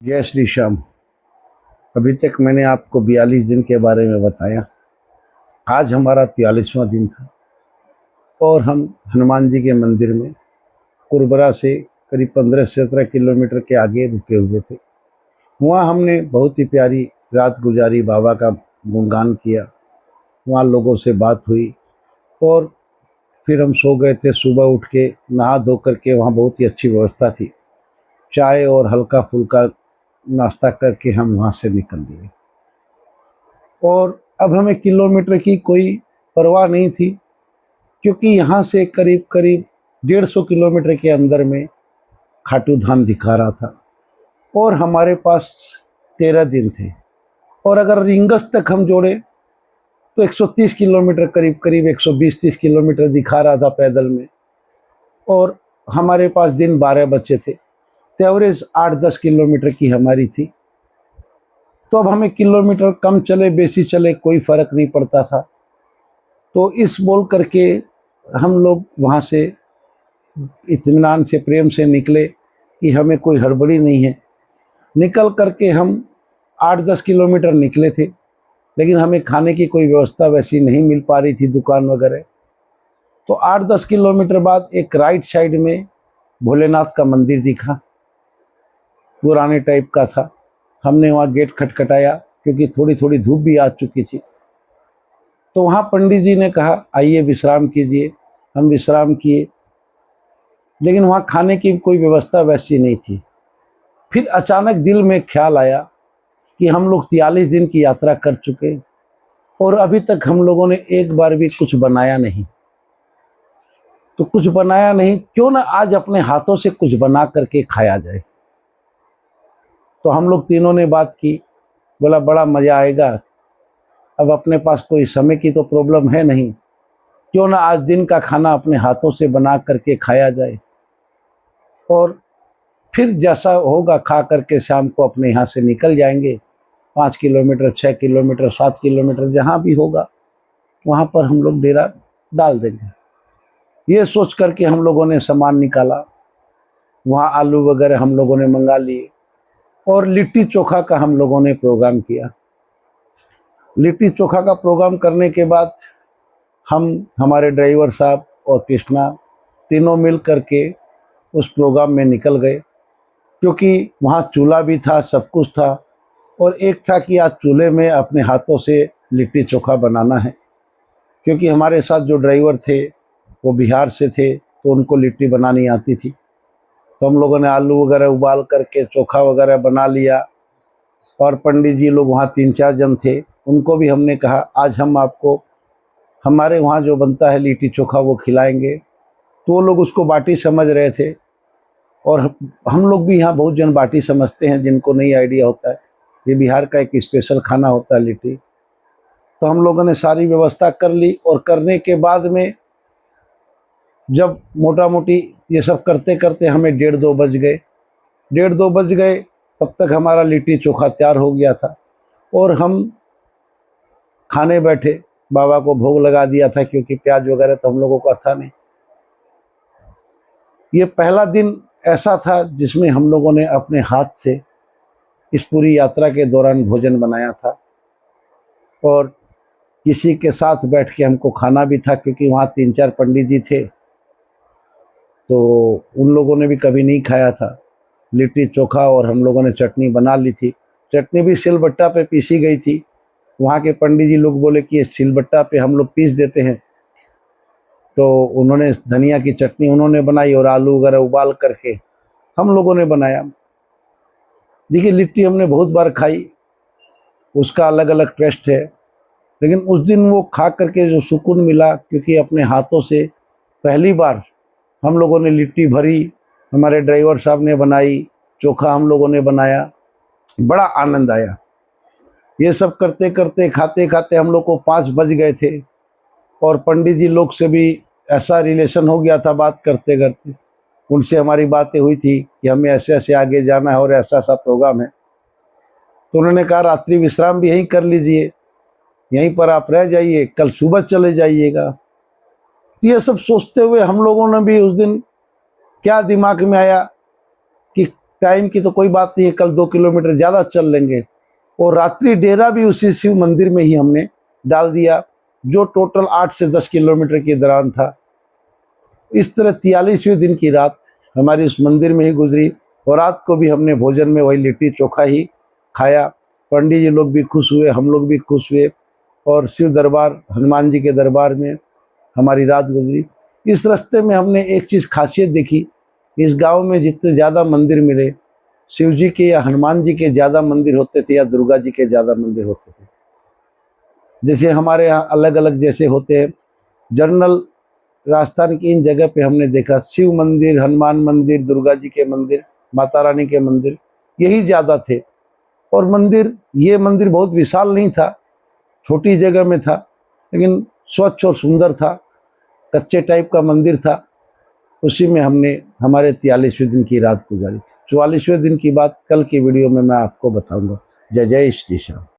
जय श्री श्याम। अभी तक मैंने आपको 42 दिन के बारे में बताया। आज हमारा 43वां दिन था और हम हनुमान जी के मंदिर में कुरबरा से करीब 15-17 किलोमीटर के आगे रुके हुए थे। वहाँ हमने बहुत ही प्यारी रात गुजारी, बाबा का गुणगान किया, वहाँ लोगों से बात हुई और फिर हम सो गए थे। सुबह उठ के नहा धो करके वहाँ बहुत ही अच्छी व्यवस्था थी, चाय और हल्का फुल्का नाश्ता करके हम वहाँ से निकल लिए। और अब हमें किलोमीटर की कोई परवाह नहीं थी, क्योंकि यहाँ से करीब करीब 150 किलोमीटर के अंदर में खाटू धाम दिखा रहा था और हमारे पास 13 दिन थे। और अगर रिंगस तक हम जोड़े तो 130 किलोमीटर, करीब करीब 120-130 किलोमीटर दिखा रहा था पैदल में, और हमारे पास दिन 12 बचे थे, तो एवरेज 8-10 किलोमीटर की हमारी थी। तो अब हमें किलोमीटर कम चले बेसी चले कोई फ़र्क नहीं पड़ता था। तो इस बोल करके हम लोग वहाँ से इत्मीनान से, प्रेम से निकले कि हमें कोई हड़बड़ी नहीं है। निकल करके हम 8-10 किलोमीटर निकले थे, लेकिन हमें खाने की कोई व्यवस्था वैसी नहीं मिल पा रही थी, दुकान वगैरह। तो 8-10 किलोमीटर बाद एक राइट साइड में भोलेनाथ का मंदिर दिखा, पुराने टाइप का था। हमने वहाँ गेट खटखटाया, क्योंकि थोड़ी थोड़ी धूप भी आ चुकी थी। तो वहाँ पंडित जी ने कहा आइए विश्राम कीजिए। हम विश्राम किए, लेकिन वहाँ खाने की कोई व्यवस्था वैसी नहीं थी। फिर अचानक दिल में ख्याल आया कि हम लोग 43 दिन की यात्रा कर चुके और अभी तक हम लोगों ने एक बार भी कुछ बनाया नहीं। तो कुछ बनाया नहीं, क्यों ना आज अपने हाथों से कुछ बना करके खाया जाए। तो हम लोग तीनों ने बात की, बोला बड़ा मज़ा आएगा। अब अपने पास कोई समय की तो प्रॉब्लम है नहीं, क्यों ना आज दिन का खाना अपने हाथों से बना करके खाया जाए, और फिर जैसा होगा खा करके शाम को अपने यहाँ से निकल जाएंगे। 5 किलोमीटर, 6 किलोमीटर, 7 किलोमीटर जहाँ भी होगा वहाँ पर हम लोग डेरा डाल देंगे। ये सोच करके हम लोगों ने सामान निकाला। वहाँ आलू वगैरह हम लोगों ने मंगा लिए और लिट्टी चोखा का हम लोगों ने प्रोग्राम किया। लिट्टी चोखा का प्रोग्राम करने के बाद हम, हमारे ड्राइवर साहब और कृष्णा, तीनों मिल करके उस प्रोग्राम में निकल गए, क्योंकि वहाँ चूल्हा भी था, सब कुछ था। और एक था कि आज चूल्हे में अपने हाथों से लिट्टी चोखा बनाना है, क्योंकि हमारे साथ जो ड्राइवर थे वो बिहार से थे, तो उनको लिट्टी बनानी आती थी। तो हम लोगों ने आलू वगैरह उबाल करके चोखा वगैरह बना लिया। और पंडित जी लोग वहाँ 3-4 जन थे, उनको भी हमने कहा आज हम आपको हमारे वहाँ जो बनता है लिट्टी चोखा वो खिलाएंगे। तो वो लोग उसको बाटी समझ रहे थे, और हम लोग भी यहाँ बहुत जन बाटी समझते हैं, जिनको नहीं आइडिया होता है। ये बिहार का एक स्पेशल खाना होता है लिट्टी। तो हम लोगों ने सारी व्यवस्था कर ली, और करने के बाद में जब मोटा मोटी ये सब करते करते हमें 1:30-2 बज गए। 1:30-2 बज गए, तब तक हमारा लिट्टी चोखा तैयार हो गया था और हम खाने बैठे। बाबा को भोग लगा दिया था, क्योंकि प्याज वगैरह तो हम लोगों का था नहीं। ये पहला दिन ऐसा था जिसमें हम लोगों ने अपने हाथ से इस पूरी यात्रा के दौरान भोजन बनाया था, और किसी के साथ बैठ के हमको खाना भी था, क्योंकि वहाँ 3-4 पंडित जी थे, तो उन लोगों ने भी कभी नहीं खाया था लिट्टी चोखा। और हम लोगों ने चटनी बना ली थी। चटनी भी सिलबट्टा पे पीसी गई थी। वहाँ के पंडित जी लोग बोले कि ये सिलबट्टा पे हम लोग पीस देते हैं, तो उन्होंने धनिया की चटनी उन्होंने बनाई और आलू वगैरह उबाल करके हम लोगों ने बनाया। देखिए, लिट्टी हमने बहुत बार खाई, उसका अलग अलग टेस्ट है, लेकिन उस दिन वो खा करके जो सुकून मिला, क्योंकि अपने हाथों से पहली बार हम लोगों ने लिट्टी भरी, हमारे ड्राइवर साहब ने बनाई, चोखा हम लोगों ने बनाया, बड़ा आनंद आया। ये सब करते करते, खाते खाते हम लोग को 5 बज गए थे, और पंडित जी लोग से भी ऐसा रिलेशन हो गया था बात करते करते। उनसे हमारी बातें हुई थी कि हमें ऐसे ऐसे आगे जाना है और ऐसा ऐसा प्रोग्राम है। तो उन्होंने कहा रात्रि विश्राम भी यहीं कर लीजिए, यहीं पर आप रह जाइए, कल सुबह चले जाइएगा। तो ये सब सोचते हुए हम लोगों ने भी उस दिन क्या दिमाग में आया कि टाइम की तो कोई बात नहीं है, कल 2 किलोमीटर ज़्यादा चल लेंगे। और रात्रि डेरा भी उसी शिव मंदिर में ही हमने डाल दिया, जो टोटल 8 से 10 किलोमीटर के दौरान था। इस तरह 43वें दिन की रात हमारी उस मंदिर में ही गुजरी, और रात को भी हमने भोजन में वही लिट्टी चोखा ही खाया। पंडित जी लोग भी खुश हुए, हम लोग भी खुश हुए, और शिव दरबार हनुमान जी के दरबार में हमारी रात गुजरी। इस रास्ते में हमने एक चीज़ खासियत देखी, इस गांव में जितने ज़्यादा मंदिर मिले, शिव जी के या हनुमान जी के ज़्यादा मंदिर होते थे या दुर्गा जी के ज़्यादा मंदिर होते थे। जैसे हमारे यहाँ अलग अलग जैसे होते हैं, जनरल राजस्थान की इन जगह पे हमने देखा शिव मंदिर, हनुमान मंदिर, दुर्गा जी के मंदिर, माता रानी के मंदिर यही ज़्यादा थे। और मंदिर, ये मंदिर बहुत विशाल नहीं था, छोटी जगह में था, लेकिन स्वच्छ और सुंदर था, कच्चे टाइप का मंदिर था। उसी में हमने हमारे 43वें दिन की रात गुजारी। 44वें दिन की बात कल की वीडियो में मैं आपको बताऊंगा। जय जय श्री श्याम।